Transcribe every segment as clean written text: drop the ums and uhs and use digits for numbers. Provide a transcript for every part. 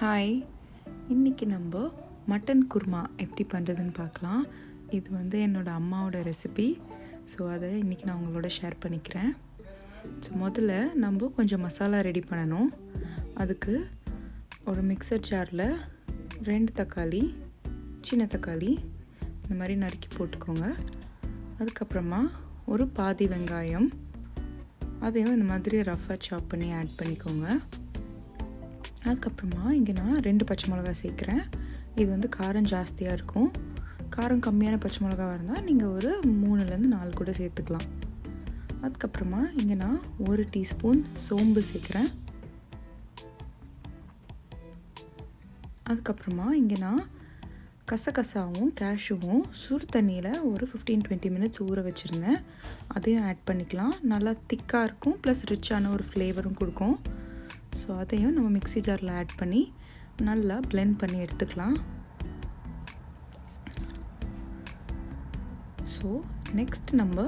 Hi, இன்றைக்கி நம்ம mutton kurma எப்படி பண்ணுறதுன்னு பார்க்கலாம். இது வந்து என்னோடய அம்மாவோட ரெசிபி. ஸோ அதை இன்றைக்கி நான் உங்களோட ஷேர் பண்ணிக்கிறேன். ஸோ முதல்ல நம்ம கொஞ்சம் மசாலா ரெடி பண்ணணும். அதுக்கு ஒரு மிக்சர் ஜாரில் 2 தக்காளி, சின்ன தக்காளி இந்த மாதிரி நறுக்கி போட்டுக்கோங்க. அதுக்கப்புறமா ஒரு பாதி வெங்காயம், அதையும் இந்த மாதிரி ரஃபாக சாப் பண்ணி ஆட் பண்ணிக்கோங்க. அதுக்கப்புறமா இங்கே நான் 2 பச்சை மிளகா சேர்க்குறேன். இது வந்து காரம் ஜாஸ்தியாக இருக்கும். காரம் கம்மியான பச்சை மிளகாவாக இருந்தால் நீங்கள் ஒரு 3லேருந்து 4 கூட சேர்த்துக்கலாம். அதுக்கப்புறமா இங்கே நான் 1 டீஸ்பூன் சோம்பு சேர்க்குறேன். அதுக்கப்புறமா இங்கே நான் கசகசாவும் கேஷ்யூவும் சுடு தண்ணியில் ஒரு 15-20 மினிட்ஸ் ஊற வச்சுருந்தேன். அதையும் ஆட் பண்ணிக்கலாம். நல்லா திக்காக இருக்கும், ப்ளஸ் ரிச்சான ஒரு ஃப்ளேவரும் கொடுக்கும். ஸோ அதையும் நம்ம மிக்ஸி ஜாரில் ஆட் பண்ணி நல்லா பிளெண்ட் பண்ணி எடுத்துக்கலாம். ஸோ நெக்ஸ்ட் நம்ம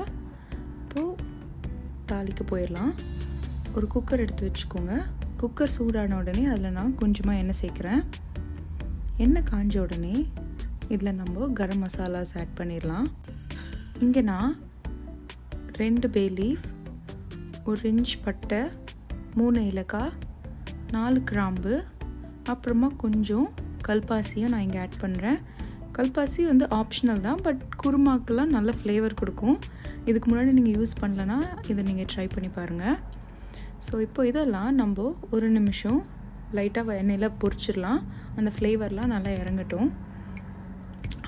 இப்போது தாளிக்க போயிடலாம். ஒரு குக்கர் எடுத்து வச்சுக்கோங்க. குக்கர் சூடான உடனே அதில் நான் கொஞ்சமாக எண்ணெய் சேர்க்குறேன். எண்ணெய் காஞ்ச உடனே இதில் நம்ம கரம் மசாலாஸ் ஆட் பண்ணிடலாம். இங்கே நான் 2 பே லீஃப், 1 இன்ச் பட்டை, 3 ஏலக்காய், 4 கிராம்பு, அப்புறமா கொஞ்சம் கல்பாசியும் நான் இங்கே ஆட் பண்ணுறேன். கல்பாசி வந்து ஆப்ஷனல் தான், பட் குருமாக்கெல்லாம் நல்ல ஃப்ளேவர் கொடுக்கும். இதுக்கு முன்னாடி நீங்கள் யூஸ் பண்ணலன்னா இதை நீங்கள் ட்ரை பண்ணி பாருங்கள். ஸோ இப்போ இதெல்லாம் நம்ம 1 நிமிஷம் லைட்டாக எண்ணெயில் பொரிச்சிடலாம். அந்த ஃப்ளேவர்லாம் நல்லா இறங்கட்டும்.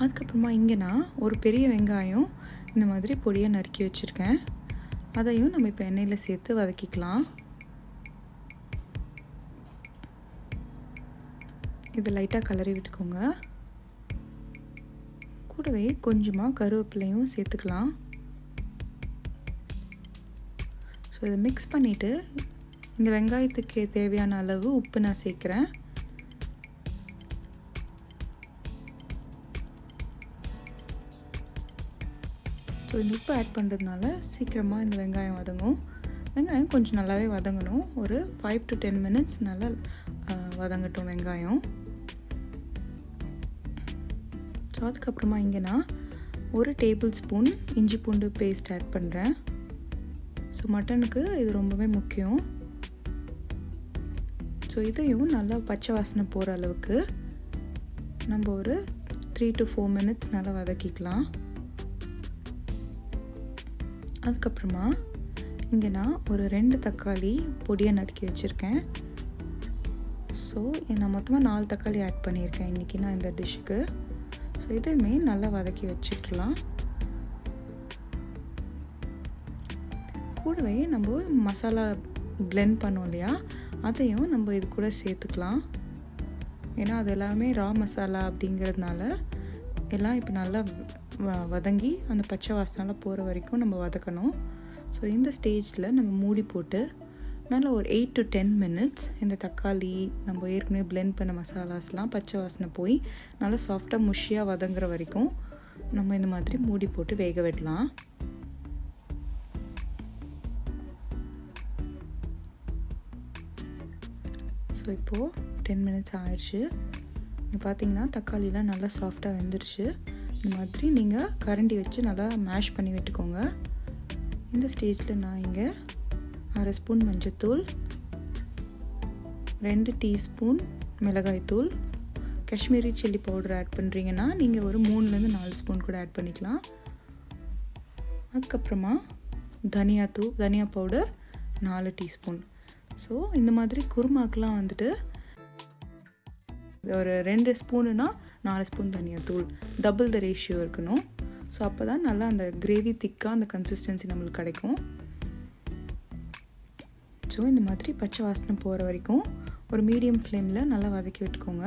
அதுக்கப்புறமா இங்கே நான் ஒரு பெரிய வெங்காயம் இந்த மாதிரி பொடியாக நறுக்கி வச்சுருக்கேன். அதையும் நம்ம இப்போ எண்ணெயில் சேர்த்து வதக்கிக்கலாம். இது லைட்டாக கலரி விட்டுக்கோங்க. கூடவே கொஞ்சமாக கருவேப்பிலையும் சேர்த்துக்கலாம். ஸோ இதை மிக்ஸ் பண்ணிவிட்டு இந்த வெங்காயத்துக்கு தேவையான அளவு உப்பு நான் சேர்க்குறேன். ஸோ இந்த உப்பு ஆட் பண்ணுறதுனால சீக்கிரமாக இந்த வெங்காயம் வதங்கும். வெங்காயம் கொஞ்சம் நல்லாவே வதங்கணும். ஒரு 5 to 10 மினிட்ஸ் நல்லா வதங்கட்டும் வெங்காயம். ஸோ அதுக்கப்புறமா இங்கே நான் 1 டேபிள் ஸ்பூன் இஞ்சி பூண்டு பேஸ்ட் ஆட் பண்ணுறேன். ஸோ மட்டனுக்கு இது ரொம்பவே முக்கியம். ஸோ இதையும் நல்லா பச்சை வாசனை போகிற அளவுக்கு நம்ம ஒரு 3 to 4 மினிட்ஸ் நல்லா வதக்கிக்கலாம். அதுக்கப்புறமா இங்கே நான் ஒரு 2 தக்காளி பொடியாக நறுக்கி வச்சுருக்கேன். ஸோ நான் மொத்தமாக 4 தக்காளி ஆட் பண்ணியிருக்கேன் இன்றைக்கி நான் இந்த டிஷ்ஷுக்கு. ஸோ இதையுமே நல்லா வதக்கி வச்சுக்கலாம். கூடவே நம்ம மசாலா பிளெண்ட் பண்ணோம் இல்லையா, அதையும் நம்ம இது கூட சேர்த்துக்கலாம். ஏன்னா அது எல்லாமே ரா மசாலா அப்படிங்கிறதுனால எல்லாம் இப்போ நல்லா வதங்கி அந்த பச்சை வாசனை போகிற வரைக்கும் நம்ம வதக்கணும். ஸோ இந்த ஸ்டேஜில் நம்ம மூடி போட்டு நல்லா ஒரு 8 to 10 மினிட்ஸ் இந்த தக்காளி நம்ம ஏற்கனவே பிளெண்ட் பண்ண மசாலாஸ்லாம் பச்சை வாசனை போய் நல்லா சாஃப்டாக முஷியாக வதங்குற வரைக்கும் நம்ம இந்த மாதிரி மூடி போட்டு வேக விடலாம். ஸோ இப்போது 10 மினிட்ஸ் ஆயிடுச்சு. இங்கே பார்த்தீங்கன்னா தக்காளிலாம் நல்லா சாஃப்டாக வெந்துருச்சு. இந்த மாதிரி நீங்கள் கரண்டி வச்சு நல்லா மேஷ் பண்ணி விட்டுக்கோங்க. இந்த ஸ்டேஜில் நான் இங்கே 1/2 ஸ்பூன் மஞ்சத்தூள், 2 டீஸ்பூன் மிளகாய்த்தூள், காஷ்மீரி சில்லி பவுடர் ஆட் பண்ணுறீங்கன்னா நீங்கள் ஒரு 3லேருந்து 4 ஸ்பூன் கூட ஆட் பண்ணிக்கலாம். அதுக்கப்புறமா தனியா பவுடர் 4 டீஸ்பூன். ஸோ இந்த மாதிரி குருமாக்கெலாம் வந்துட்டு ஒரு 2 ஸ்பூனுனா 4 ஸ்பூன் தனியாத்தூள், டபுள் த ரேஷியோ இருக்கணும். ஸோ அப்போ தான் நல்லா அந்த கிரேவி திக்காக அந்த கன்சிஸ்டன்சி நம்மளுக்கு கிடைக்கும். ஸோ இந்த மாதிரி பச்சை வாசனை போகிற வரைக்கும் ஒரு மீடியம் ஃப்ளேமில் நல்லா வதக்கி விட்டுக்கோங்க.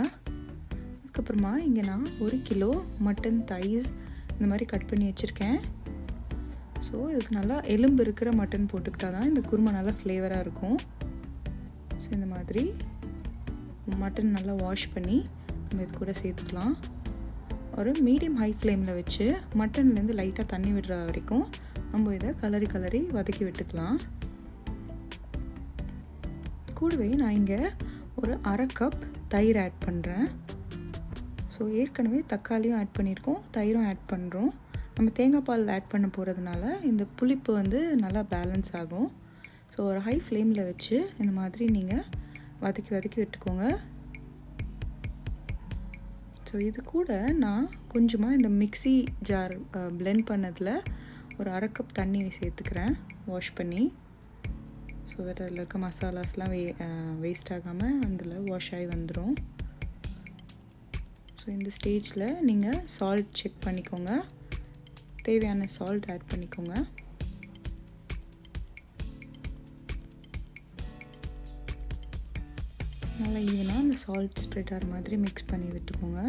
அதுக்கப்புறமா இங்கே நான் 1 கிலோ மட்டன் தைஸ் இந்த மாதிரி கட் பண்ணி வச்சுருக்கேன். ஸோ இதுக்கு நல்லா எலும்பு இருக்கிற மட்டன் போட்டுக்கிட்டா தான் இந்த குருமா நல்லா ஃப்ளேவராக இருக்கும். ஸோ இந்த மாதிரி மட்டன் நல்லா வாஷ் பண்ணி நம்ம இது கூட சேர்த்துக்கலாம். ஒரு மீடியம் ஹை ஃப்ளேமில் வச்சு மட்டன்லேருந்து லைட்டாக தண்ணி விடுற வரைக்கும் நம்ம இதை கலரி வதக்கி விட்டுக்கலாம். கூடவே நான் இங்கே ஒரு 1/2 கப் தயிர் ஆட் பண்ணுறேன். ஸோ ஏற்கனவே தக்காளியும் ஆட் பண்ணியிருக்கோம், தயிரும் ஆட் பண்ணுறோம். நம்ம தேங்காய் பால் ஆட் பண்ண போகிறதுனால இந்த புளிப்பு வந்து நல்லா பேலன்ஸ் ஆகும். ஸோ ஒரு ஹை ஃப்ளேமில் வச்சு இந்த மாதிரி நீங்கள் வதக்கி விட்டுக்கோங்க. ஸோ இது கூட நான் கொஞ்சமாக இந்த மிக்ஸி ஜார் பிளெண்ட் பண்ணதில் ஒரு 1/2 கப் தண்ணி சேர்த்துக்கிறேன் வாஷ் பண்ணி. ஸோ தட் அதில் இருக்க மசாலாஸ்லாம் வேஸ்ட் ஆகாமல் அதில் வாஷ் ஆகி வந்துடும். ஸோ இந்த ஸ்டேஜில் நீங்கள் சால்ட் செக் பண்ணிக்கோங்க, தேவையான சால்ட் ஆட் பண்ணிக்கோங்க. நல்லா ஈவனாக அந்த சால்ட் ஸ்ப்ரெட் ஆகிற மாதிரி மிக்ஸ் பண்ணி விட்டுக்கோங்க.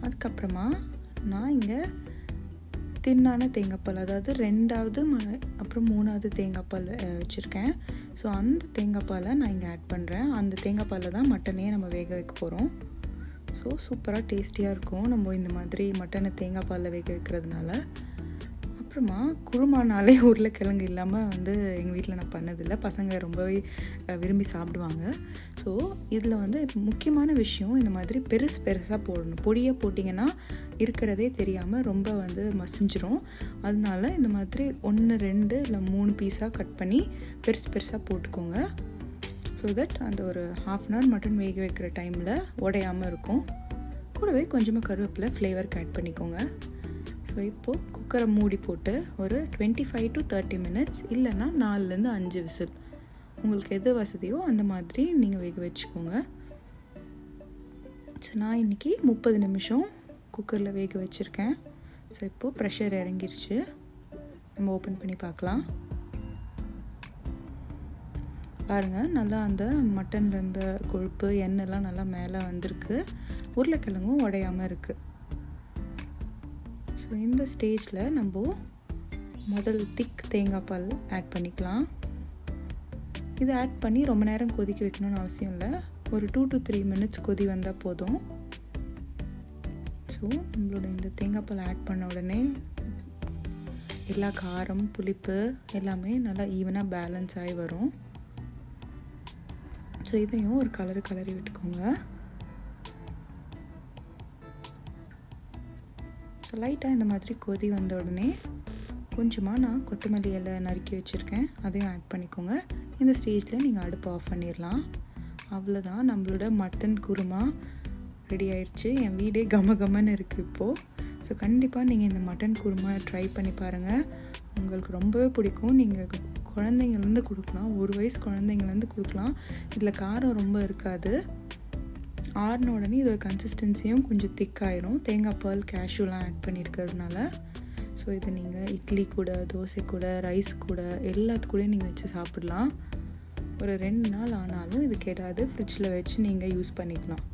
அதுக்கப்புறமா நான் இங்கே தின்னான தேங்காய்பால், அதாவது 2வது அப்புறம் 3வது தேங்காய்பால் வச்சுருக்கேன். ஸோ அந்த தேங்காய்பாலை நான் இங்கே ஆட் பண்ணுறேன். அந்த தேங்காய்பாலில் தான் மட்டனே நம்ம வேக வைக்க போகிறோம். ஸோ சூப்பராக டேஸ்டியாக இருக்கும் நம்ம இந்த மாதிரி மட்டனை தேங்காய்பாலில் வேக வைக்கிறதுனால. அப்புறமா குருமானாலே உருளைக்கிழங்கு இல்லாமல் வந்து எங்கள் வீட்டில் நான் பண்ணதில்லை. பசங்க ரொம்பவே விரும்பி சாப்பிடுவாங்க. ஸோ இதில் வந்து முக்கியமான விஷயம், இந்த மாதிரி பெருசாக போடணும். பொடியாக போட்டிங்கன்னா இருக்கிறதே தெரியாமல் ரொம்ப வந்து மசிஞ்சிரும். அதனால இந்த மாதிரி 1, 2 இல்லை 3 பீஸாக கட் பண்ணி பெருசாக போட்டுக்கோங்க. ஸோ தட் அந்த ஒரு 1/2 hour மட்டன் வேக வைக்கிற டைமில் உடையாமல் இருக்கும். கூடவே கொஞ்சமாக கருவேப்பிலை ஃப்ளேவருக்கு ஆட் பண்ணிக்கோங்க. ஸோ இப்போது குக்கரை மூடி போட்டு ஒரு 25 to 30 minutes, இல்லைன்னா 4லேருந்து 5 விசில், உங்களுக்கு எது வசதியோ அந்த மாதிரி நீங்கள் வேக வச்சுக்கோங்க. ஸோ நான் இன்றைக்கி 30 நிமிஷம் குக்கரில் வேக வச்சுருக்கேன். ஸோ இப்போது ப்ரெஷர் இறங்கிருச்சு, நம்ம ஓப்பன் பண்ணி பார்க்கலாம். பாருங்கள், நல்லா அந்த மட்டனில் இருந்த கொழுப்பு எண்ணெய்லாம் நல்லா மேலே வந்திருக்கு. உருளைக்கிழங்கும் உடையாமல் இருக்குது. ஸோ இந்த ஸ்டேஜில் நம்ம முதல் திக் தேங்காய் பால் ஆட் பண்ணிக்கலாம். இதை ஆட் பண்ணி ரொம்ப நேரம் கொதிக்க வைக்கணும்னு அவசியம் இல்லை. ஒரு 2 to 3 minutes கொதி வந்தால் போதும். ஸோ நம்மளோட இந்த தேங்காய் பால் ஆட் பண்ண உடனே எல்லா காரம் புளிப்பு எல்லாமே நல்லா ஈவனாக பேலன்ஸ் ஆகி வரும். ஸோ இதையும் ஒரு கலரி விட்டுக்கோங்க. ஸோ லைட்டாக இந்த மாதிரி கொதி வந்த உடனே கொஞ்சமாக நான் கொத்தமல்லி இலை நறுக்கி வச்சுருக்கேன், அதையும் ஆட் பண்ணிக்கோங்க. இந்த ஸ்டேஜில் நீங்கள் அடுப்பு ஆஃப் பண்ணிடலாம். அவ்வளோதான், நம்மளோட மட்டன் குருமா ரெடி ஆயிடுச்சு. என் வீடே கமன்னு இருக்குது இப்போது. ஸோ கண்டிப்பாக நீங்கள் இந்த மட்டன் குருமா ட்ரை பண்ணி பாருங்கள், உங்களுக்கு ரொம்பவே பிடிக்கும். நீங்கள் குழந்தைங்கள்லேருந்து கொடுக்கலாம், 1 வயசு குழந்தைங்கள்லேருந்து கொடுக்கலாம். இதில் காரம் ரொம்ப இருக்காது. ஆறின உடனே இதோட கன்சிஸ்டன்சியும் கொஞ்சம் திக்காயிரும், தேங்காய் பால் கேஷ்யூலாம் ஆட் பண்ணியிருக்கிறதுனால. ஸோ இதை நீங்கள் இட்லி கூட, தோசை கூட, ரைஸ் கூட எல்லாத்துக்கூடயும் நீங்கள் வச்சு சாப்பிடலாம். ஒரு 2 நாள் ஆனாலும் இது கெடாது, ஃப்ரிட்ஜில் வச்சு நீங்கள் யூஸ் பண்ணிக்கலாம்.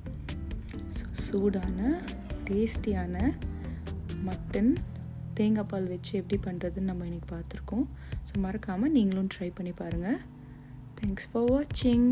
ஸோ சூடான டேஸ்டியான மட்டன் தேங்காய் பால் வச்சு எப்படி பண்ணுறதுன்னு நம்ம இன்றைக்கி பார்த்துருக்கோம். ஸோ மறக்காமல் நீங்களும் ட்ரை பண்ணி பாருங்கள். தேங்க்ஸ் ஃபார் வாட்சிங்.